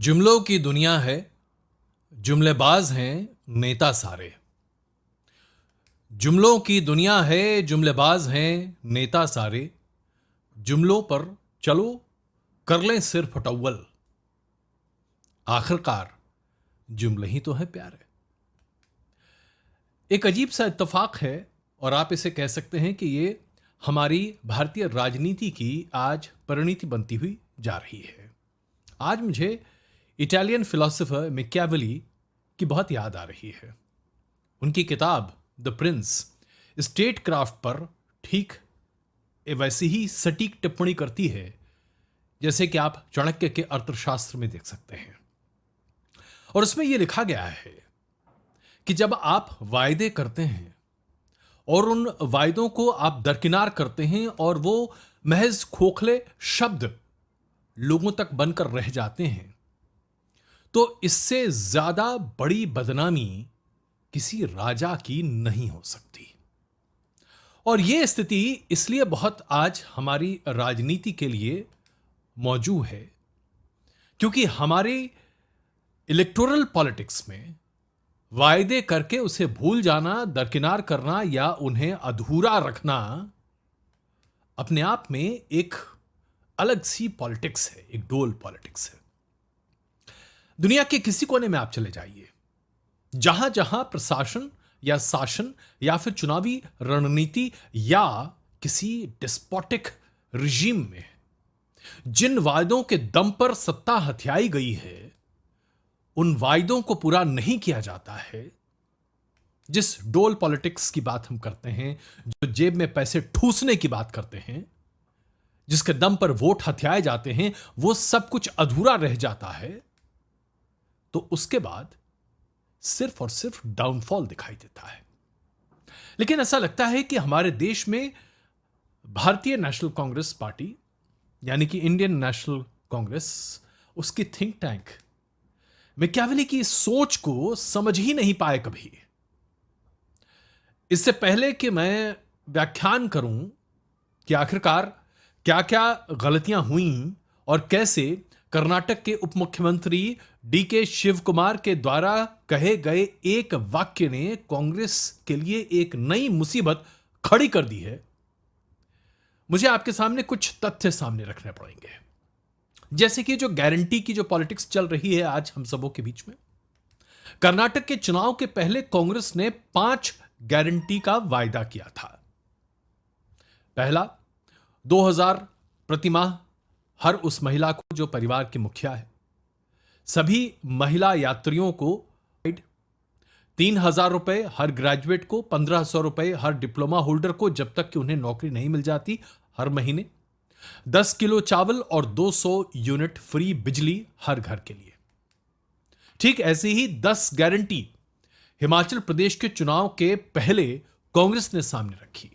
जुमलों की दुनिया है, जुमलेबाज हैं नेता सारे। जुमलों की दुनिया है, जुमलेबाज हैं नेता सारे। जुमलों पर चलो कर लें सिर फटव्वल। आखिरकार जुमले ही तो है प्यारे। एक अजीब सा इत्तेफाक है और आप इसे कह सकते हैं कि ये हमारी भारतीय राजनीति की आज परिणति बनती हुई जा रही है। आज मुझे इटालियन फिलोसोफर मैकियावेली की बहुत याद आ रही है। उनकी किताब द प्रिंस स्टेट क्राफ्ट पर ठीक वैसी ही सटीक टिप्पणी करती है जैसे कि आप चाणक्य के अर्थशास्त्र में देख सकते हैं। और उसमें यह लिखा गया है कि जब आप वायदे करते हैं और उन वायदों को आप दरकिनार करते हैं और वो महज खोखले शब्द लोगों तक बनकर रह जाते हैं, तो इससे ज्यादा बड़ी बदनामी किसी राजा की नहीं हो सकती। और यह स्थिति इसलिए बहुत आज हमारी राजनीति के लिए मौजूद है क्योंकि हमारी इलेक्टोरल पॉलिटिक्स में वायदे करके उसे भूल जाना, दरकिनार करना या उन्हें अधूरा रखना अपने आप में एक अलग सी पॉलिटिक्स है, एक डोल पॉलिटिक्स है। दुनिया के किसी कोने में आप चले जाइए, जहां जहां प्रशासन या शासन या फिर चुनावी रणनीति या किसी डिस्पोटिक रिजीम में जिन वायदों के दम पर सत्ता हथियाई गई है, उन वायदों को पूरा नहीं किया जाता है। जिस डोल पॉलिटिक्स की बात हम करते हैं, जो जेब में पैसे ठूसने की बात करते हैं, जिसके दम पर वोट हथियाए जाते हैं, वो सब कुछ अधूरा रह जाता है। तो उसके बाद सिर्फ और सिर्फ डाउनफॉल दिखाई देता है। लेकिन ऐसा लगता है कि हमारे देश में भारतीय नेशनल कांग्रेस पार्टी यानी कि इंडियन नेशनल कांग्रेस, उसकी थिंक टैंक मैकियावेली की सोच को समझ ही नहीं पाए कभी। इससे पहले कि मैं व्याख्यान करूं कि आखिरकार क्या क्या गलतियां हुई और कैसे कर्नाटक के उप मुख्यमंत्री डीके शिव कुमार के द्वारा कहे गए एक वाक्य ने कांग्रेस के लिए एक नई मुसीबत खड़ी कर दी है, मुझे आपके सामने कुछ तथ्य सामने रखने पड़ेंगे। जैसे कि जो गारंटी की जो पॉलिटिक्स चल रही है आज हम सबों के बीच में, कर्नाटक के चुनाव के पहले कांग्रेस ने 5 गारंटी का वायदा किया था। पहला, 2000 प्रतिमाह हर उस महिला को जो परिवार की मुखिया है, सभी महिला यात्रियों को 3,000 रुपए हर ग्रेजुएट को, 1,500 रुपए हर डिप्लोमा होल्डर को जब तक कि उन्हें नौकरी नहीं मिल जाती हर महीने, 10 किलो चावल और 200 यूनिट फ्री बिजली हर घर के लिए। ठीक ऐसे ही 10 गारंटी हिमाचल प्रदेश के चुनाव के पहले कांग्रेस ने सामने रखी,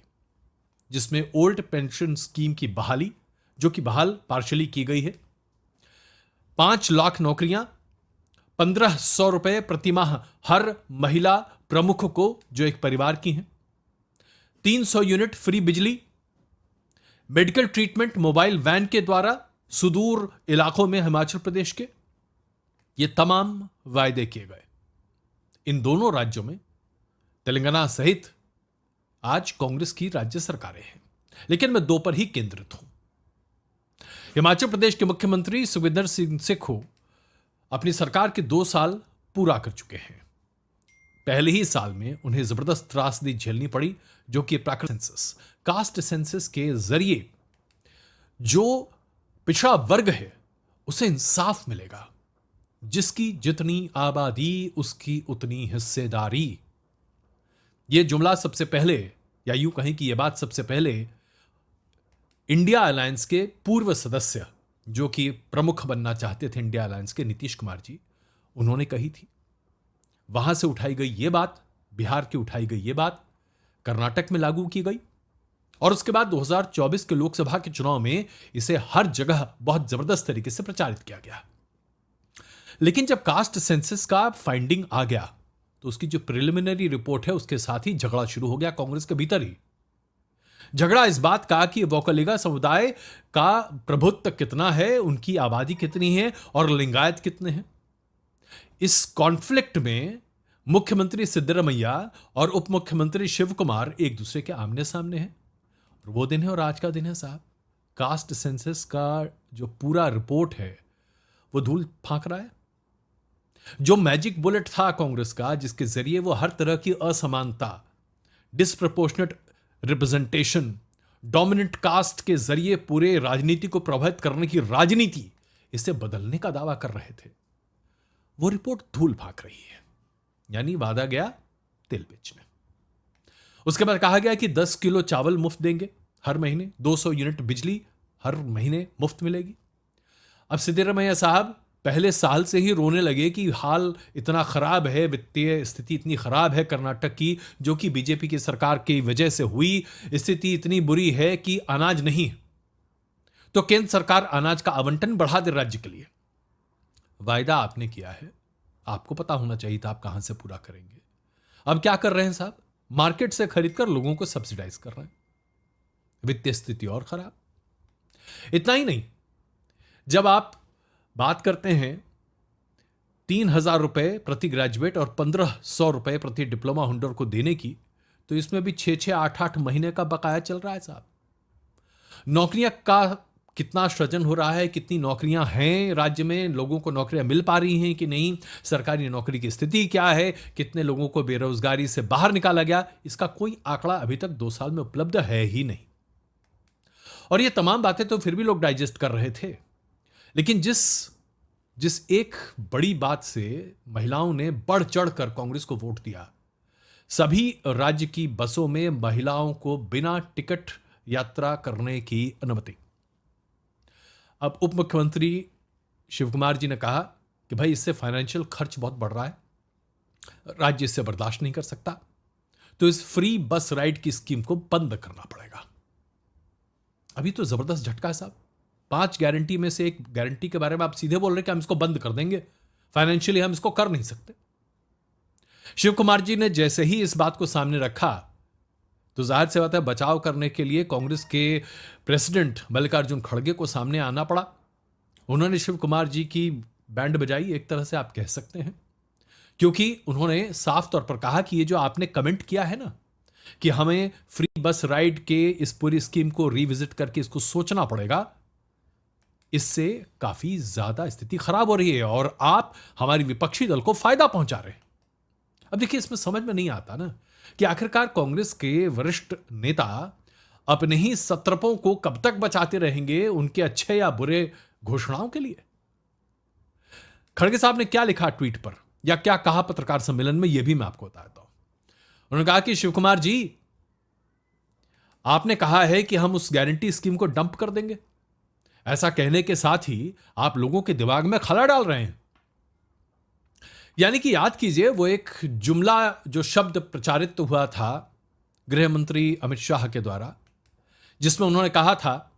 जिसमें ओल्ड पेंशन स्कीम की बहाली, जो कि बहाल पार्शली की गई है, 5 लाख नौकरियां, 1,500 रुपए प्रतिमाह हर महिला प्रमुख को जो एक परिवार की हैं, 300 यूनिट फ्री बिजली, मेडिकल ट्रीटमेंट मोबाइल वैन के द्वारा सुदूर इलाकों में हिमाचल प्रदेश के, ये तमाम वायदे किए गए। इन दोनों राज्यों में, तेलंगाना सहित, आज कांग्रेस की राज्य सरकारें हैं, लेकिन मैं 2 पर ही केंद्रित हूं। हिमाचल प्रदेश के मुख्यमंत्री सुखविंदर सिंह सुक्खू अपनी सरकार के 2 साल पूरा कर चुके हैं। पहले ही साल में उन्हें जबरदस्त त्रासदी झेलनी पड़ी, जो कि प्राकृतिक सेंसस, कास्ट सेंसस के जरिए जो पिछड़ा वर्ग है उसे इंसाफ मिलेगा। जिसकी जितनी आबादी उसकी उतनी हिस्सेदारी। यह जुमला सबसे पहले, या यूं कहें कि यह बात सबसे पहले इंडिया अलायंस के पूर्व सदस्य, जो कि प्रमुख बनना चाहते थे इंडिया अलायंस के, नीतीश कुमार जी, उन्होंने कही थी। वहां से उठाई गई यह बात, बिहार की उठाई गई यह बात कर्नाटक में लागू की गई और उसके बाद 2024 के लोकसभा के चुनाव में इसे हर जगह बहुत जबरदस्त तरीके से प्रचारित किया गया। लेकिन जब कास्ट सेंसस का फाइंडिंग आ गया तो उसकी जो प्रिलिमिनरी रिपोर्ट है उसके साथ ही झगड़ा शुरू हो गया कांग्रेस के भीतर ही। झगड़ा इस बात का कि वोकलिगा समुदाय का प्रभुत्व कितना है, उनकी आबादी कितनी है और लिंगायत कितने हैं। इस कॉन्फ्लिक्ट में मुख्यमंत्री सिद्धरमैया और उप मुख्यमंत्री शिव कुमार एक दूसरे के आमने सामने हैं। और वो दिन है और आज का दिन है साहब। कास्ट सेंसस का जो पूरा रिपोर्ट है वो धूल फांक रहा है। जो मैजिक बुलेट था कांग्रेस का, जिसके जरिए वो हर तरह की असमानता, डिस्प्रपोर्शनेट रिप्रेजेंटेशन, डोमिनेंट कास्ट के जरिए पूरे राजनीति को प्रभावित करने की राजनीति, इसे बदलने का दावा कर रहे थे, वो रिपोर्ट धूल फांक रही है। यानी वादा गया तेल बेचने। उसके बाद कहा गया कि 10 किलो चावल मुफ्त देंगे हर महीने, 200 यूनिट बिजली हर महीने मुफ्त मिलेगी। अब सिद्धरमैया साहब पहले साल से ही रोने लगे कि हाल इतना खराब है, वित्तीय स्थिति इतनी खराब है कर्नाटक की, जो कि बीजेपी की सरकार की वजह से हुई। स्थिति इतनी बुरी है कि अनाज नहीं, तो केंद्र सरकार अनाज का आवंटन बढ़ा दे राज्य के लिए। वायदा आपने किया है, आपको पता होना चाहिए था आप कहां से पूरा करेंगे। अब क्या कर रहे हैं साहब? मार्केट से खरीदकर लोगों को सब्सिडाइज कर रहे हैं। वित्तीय स्थिति और खराब। इतना ही नहीं, जब आप बात करते हैं 3,000 रुपए प्रति ग्रेजुएट और 1,500 रुपए प्रति डिप्लोमा होल्डर को देने की, तो इसमें भी 6-6, 8-8 महीने का बकाया चल रहा है साहब। नौकरियां का कितना सृजन हो रहा है, कितनी नौकरियां हैं राज्य में, लोगों को नौकरियां मिल पा रही हैं कि नहीं, सरकारी नौकरी की स्थिति क्या है, कितने लोगों को बेरोजगारी से बाहर निकाला गया, इसका कोई आंकड़ा अभी तक 2 साल में उपलब्ध है ही नहीं। और ये तमाम बातें तो फिर भी लोग डाइजेस्ट कर रहे थे। लेकिन जिस एक बड़ी बात से महिलाओं ने बढ़ चढ़कर कांग्रेस को वोट दिया, सभी राज्य की बसों में महिलाओं को बिना टिकट यात्रा करने की अनुमति। अब उप मुख्यमंत्री शिव कुमार जी ने कहा कि भाई इससे फाइनेंशियल खर्च बहुत बढ़ रहा है, राज्य इससे बर्दाश्त नहीं कर सकता, तो इस फ्री बस राइड की स्कीम को बंद करना पड़ेगा। अभी तो जबरदस्त झटका है साहब। 5 गारंटी में से एक गारंटी के बारे में आप सीधे बोल रहे कि हम इसको बंद कर देंगे, फाइनेंशियली हम इसको कर नहीं सकते। शिव कुमार जी ने जैसे ही इस बात को सामने रखा, तो जाहिर सी बात है बचाव करने के लिए कांग्रेस के प्रेसिडेंट मल्लिकार्जुन खड़गे को सामने आना पड़ा। उन्होंने शिव कुमार जी की बैंड बजाई, एक तरह से आप कह सकते हैं, क्योंकि उन्होंने साफ तौर पर कहा कि ये जो आपने कमेंट किया है ना कि हमें फ्री बस राइड के इस पूरी स्कीम को रिविजिट करके इसको सोचना पड़ेगा, इससे काफी ज्यादा स्थिति खराब हो रही है और आप हमारी विपक्षी दल को फायदा पहुंचा रहे हैं। अब देखिए, इसमें समझ में नहीं आता ना कि आखिरकार कांग्रेस के वरिष्ठ नेता अपने ही सत्रपों को कब तक बचाते रहेंगे उनके अच्छे या बुरे घोषणाओं के लिए। खड़गे साहब ने क्या लिखा ट्वीट पर या क्या कहा पत्रकार सम्मेलन में, यह भी मैं आपको बताता हूं। उन्होंने कहा कि शिव कुमार जी, आपने कहा है कि हम उस गारंटी स्कीम को डंप कर देंगे। ऐसा कहने के साथ ही आप लोगों के दिमाग में खला डाल रहे हैं। यानी कि याद कीजिए, वो एक जुमला जो शब्द प्रचारित हुआ था गृह मंत्री अमित शाह के द्वारा, जिसमें उन्होंने कहा था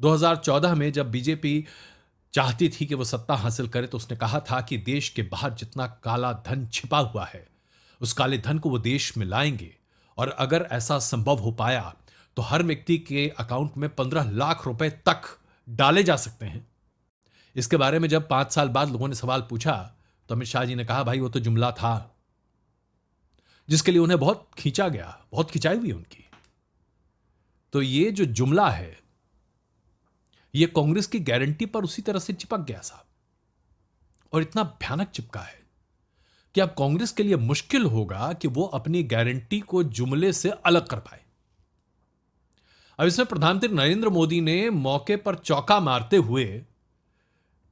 2014 में जब बीजेपी चाहती थी कि वो सत्ता हासिल करे, तो उसने कहा था कि देश के बाहर जितना काला धन छिपा हुआ है, उस काले धन को वो देश में लाएंगे, और अगर ऐसा संभव हो पाया तो हर व्यक्ति के अकाउंट में 15 लाख रुपए तक डाले जा सकते हैं। इसके बारे में जब 5 साल बाद लोगों ने सवाल पूछा, तो अमित शाह जी ने कहा भाई वो तो जुमला था, जिसके लिए उन्हें बहुत खींचा गया, बहुत खिंचाई हुई उनकी। तो ये जो जुमला है, ये कांग्रेस की गारंटी पर उसी तरह से चिपक गया साहब, और इतना भयानक चिपका है कि अब कांग्रेस के लिए मुश्किल होगा कि वो अपनी गारंटी को जुमले से अलग कर पाए। अब इसमें प्रधानमंत्री नरेंद्र मोदी ने मौके पर चौका मारते हुए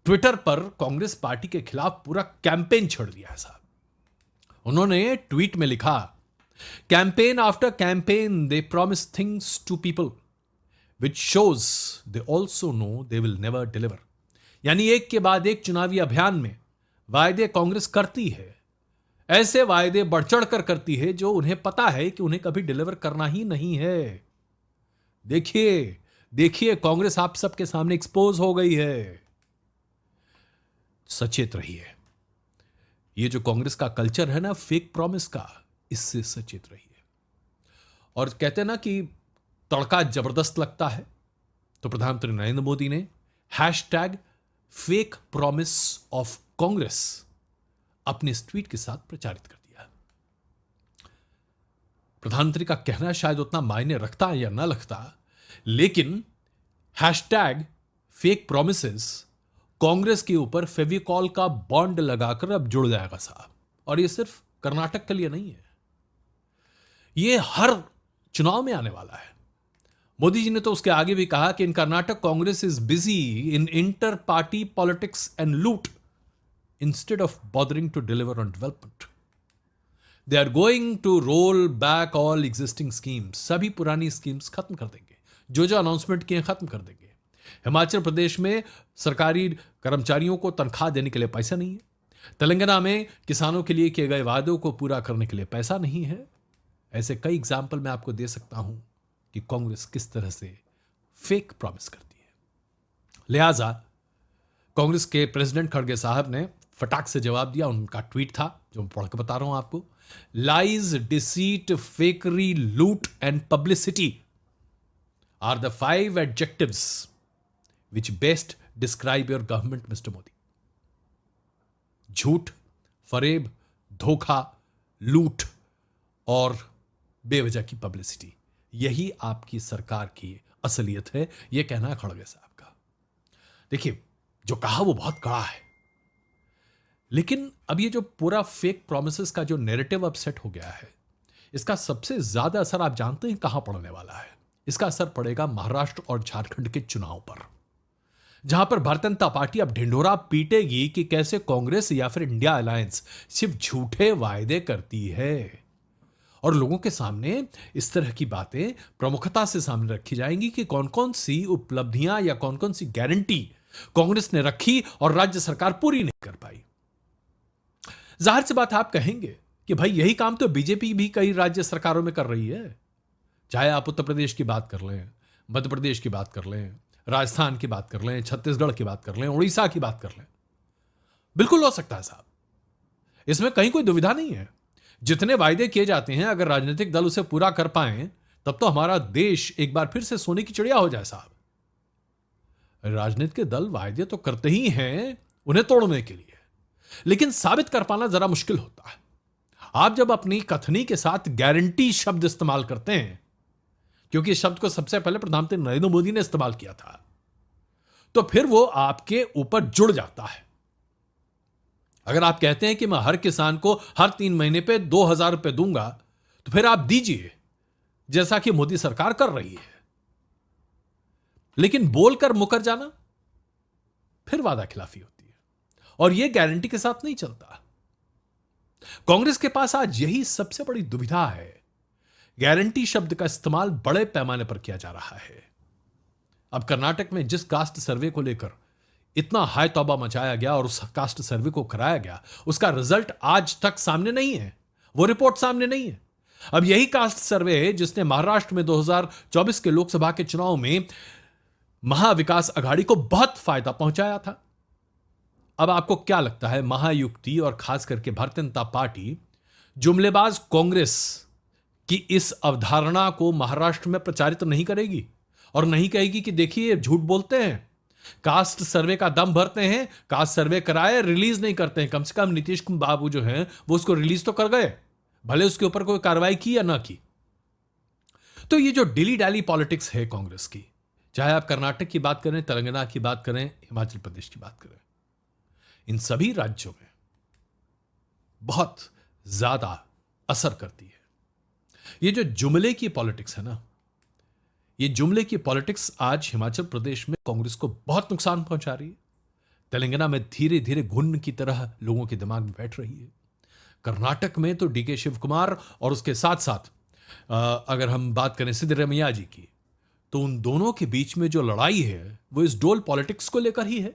ट्विटर पर कांग्रेस पार्टी के खिलाफ पूरा कैंपेन छेड़ दिया है साहब। उन्होंने ट्वीट में लिखा, campaign after campaign they promise things to people which shows they also know they will never deliver. यानी एक के बाद एक चुनावी अभियान में वायदे कांग्रेस करती है, ऐसे वायदे बढ़ चढ़ कर करती है जो उन्हें पता है कि उन्हें कभी डिलीवर करना ही नहीं है। देखिए देखिए, कांग्रेस आप सबके सामने एक्सपोज हो गई है। सचेत रहिए। ये जो कांग्रेस का कल्चर है ना फेक प्रॉमिस का, इससे सचेत रहिए। और कहते हैं ना कि तड़का जबरदस्त लगता है तो प्रधानमंत्री नरेंद्र मोदी ने hashtag fake promise of Congress अपने इस ट्वीट के साथ प्रचारित कर दिया। प्रधानमंत्री का कहना शायद उतना मायने रखता है या ना रखता, लेकिन हैशटैग फेक प्रोमिसेस कांग्रेस के ऊपर फेविकॉल का बॉन्ड लगाकर अब जुड़ जाएगा साहब। और ये सिर्फ कर्नाटक के लिए नहीं है, ये हर चुनाव में आने वाला है। मोदी जी ने तो उसके आगे भी कहा कि in Karnataka Congress is busy in inter party politics and loot instead of bothering to deliver on development. They are going to roll back all existing schemes. सभी पुरानी स्कीम्स खत्म कर देंगे, जो अनाउंसमेंट किए खत्म कर देंगे। हिमाचल प्रदेश में सरकारी कर्मचारियों को तनख्वाह देने के लिए पैसा नहीं है। तेलंगाना में किसानों के लिए किए गए वादों को पूरा करने के लिए पैसा नहीं है। ऐसे कई एग्जाम्पल मैं आपको दे सकता हूं कि कांग्रेस किस तरह से फेक प्रॉमिस करती है। लिहाजा कांग्रेस के प्रेसिडेंट खड़गे साहब ने फटाक से जवाब दिया। उनका ट्वीट था जो मैं पढ़ के बता रहा हूं आपको। Lies, deceit, fakery, loot and publicity are the 5 adjectives which best describe your government, Mr. Modi. झूठ, फरेब, धोखा, लूट और बेवजह की पब्लिसिटी, यही आपकी सरकार की असलियत है। यह कहना है खड़गे साहब का। देखिए, जो कहा वो बहुत कड़ा है, लेकिन अब ये जो पूरा फेक प्रोमिसेस का जो नैरेटिव अब सेट हो गया है, इसका सबसे ज्यादा असर आप जानते हैं कहां पड़ने वाला है? इसका असर पड़ेगा महाराष्ट्र और झारखंड के चुनाव पर, जहां पर भारतीय जनता पार्टी अब ढिंढोरा पीटेगी कि कैसे कांग्रेस या फिर इंडिया अलायंस सिर्फ झूठे वायदे करती है। और लोगों के सामने इस तरह की बातें प्रमुखता से सामने रखी जाएंगी कि कौन कौन सी उपलब्धियां या कौन कौन सी गारंटी कांग्रेस ने रखी और राज्य सरकार पूरी नहीं कर पाई। जाहिर सी बात, आप कहेंगे कि भाई यही काम तो बीजेपी भी कई राज्य सरकारों में कर रही है। चाहे आप उत्तर प्रदेश की बात कर लें, मध्य प्रदेश की बात कर लें, राजस्थान की बात कर लें, छत्तीसगढ़ की बात कर लें, उड़ीसा की बात कर लें, बिल्कुल हो सकता है साहब। इसमें कहीं कोई दुविधा नहीं है। जितने वायदे किए जाते हैं, अगर राजनीतिक दल उसे पूरा कर पाए तब तो हमारा देश एक बार फिर से सोने की चिड़िया हो जाए साहब। राजनीतिक दल वायदे तो करते ही हैं उन्हें तोड़ने के लिए, लेकिन साबित कर पाना जरा मुश्किल होता है। आप जब अपनी कथनी के साथ गारंटी शब्द इस्तेमाल करते हैं, क्योंकि इस शब्द को सबसे पहले प्रधानमंत्री नरेंद्र मोदी ने इस्तेमाल किया था, तो फिर वो आपके ऊपर जुड़ जाता है। अगर आप कहते हैं कि मैं हर किसान को हर 3 महीने पे 2,000 रुपए दूंगा, तो फिर आप दीजिए, जैसा कि मोदी सरकार कर रही है। लेकिन बोलकर मुकर जाना फिर वादा खिलाफी होती है, और यह गारंटी के साथ नहीं चलता। कांग्रेस के पास आज यही सबसे बड़ी दुविधा है। गारंटी शब्द का इस्तेमाल बड़े पैमाने पर किया जा रहा है। अब कर्नाटक में जिस कास्ट सर्वे को लेकर इतना हाय तौबा मचाया गया और उस कास्ट सर्वे को कराया गया, उसका रिजल्ट आज तक सामने नहीं है, वो रिपोर्ट सामने नहीं है। अब यही कास्ट सर्वे है जिसने महाराष्ट्र में 2024 के लोकसभा के चुनाव में महाविकास अघाड़ी को बहुत फायदा पहुंचाया था। अब आपको क्या लगता है, महायुक्ति और खास करके भारतीय जनता पार्टी जुमलेबाज कांग्रेस की इस अवधारणा को महाराष्ट्र में प्रचारित नहीं करेगी और नहीं कहेगी कि देखिए झूठ बोलते हैं, कास्ट सर्वे का दम भरते हैं, कास्ट सर्वे कराए रिलीज नहीं करते हैं। कम से कम नीतीश कुमार बाबू जो हैं वो उसको रिलीज तो कर गए, भले उसके ऊपर कोई कार्रवाई की या ना की। तो ये जो डिली डैली पॉलिटिक्स है कांग्रेस की, चाहे आप कर्नाटक की बात करें, तेलंगाना की बात करें, हिमाचल प्रदेश की बात करें, इन सभी राज्यों में बहुत ज्यादा असर करती है। ये जो जुमले की पॉलिटिक्स है ना, ये जुमले की पॉलिटिक्स आज हिमाचल प्रदेश में कांग्रेस को बहुत नुकसान पहुंचा रही है। तेलंगाना में धीरे धीरे घुन की तरह लोगों के दिमाग में बैठ रही है। कर्नाटक में तो डीके शिव कुमार और उसके साथ साथ अगर हम बात करें सिद्धरमैया जी की, तो उन दोनों के बीच में जो लड़ाई है वो इस डोल पॉलिटिक्स को लेकर ही है।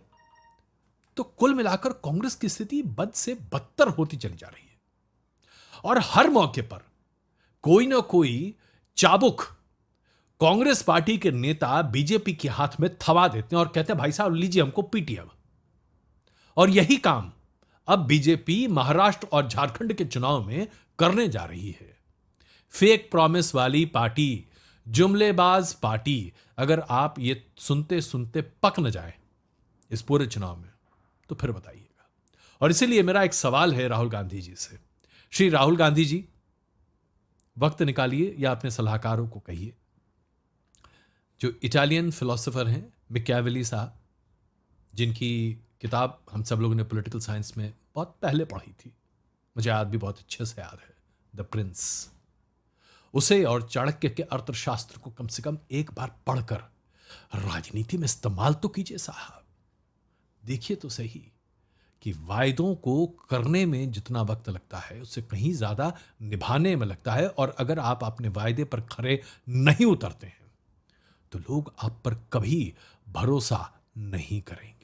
तो कुल मिलाकर कांग्रेस की स्थिति बद से बदतर होती चली जा रही है और हर मौके पर कोई ना कोई चाबुक कांग्रेस पार्टी के नेता बीजेपी के हाथ में थमा देते हैं और कहते हैं भाई साहब लीजिए हमको पीटिए अब। और यही काम अब बीजेपी महाराष्ट्र और झारखंड के चुनाव में करने जा रही है। फेक प्रॉमिस वाली पार्टी जुमलेबाज पार्टी। अगर आप ये सुनते सुनते पक न जाए इस पूरे चुनाव में तो फिर बताइएगा। और इसीलिए मेरा एक सवाल है राहुल गांधी जी से। श्री राहुल गांधी जी, वक्त निकालिए या अपने सलाहकारों को कहिए, जो इटालियन फिलोसोफर हैं मैकियावेली साहब, जिनकी किताब हम सब लोगों ने पॉलिटिकल साइंस में बहुत पहले पढ़ी थी, मुझे आज भी बहुत अच्छे से याद है, द प्रिंस, उसे और चाणक्य के अर्थशास्त्र को कम से कम एक बार पढ़कर राजनीति में इस्तेमाल तो कीजिए साहब। देखिए तो सही कि वायदों को करने में जितना वक्त लगता है उससे कहीं ज्यादा निभाने में लगता है। और अगर आप अपने वायदे पर खरे नहीं उतरते हैं तो लोग आप पर कभी भरोसा नहीं करेंगे।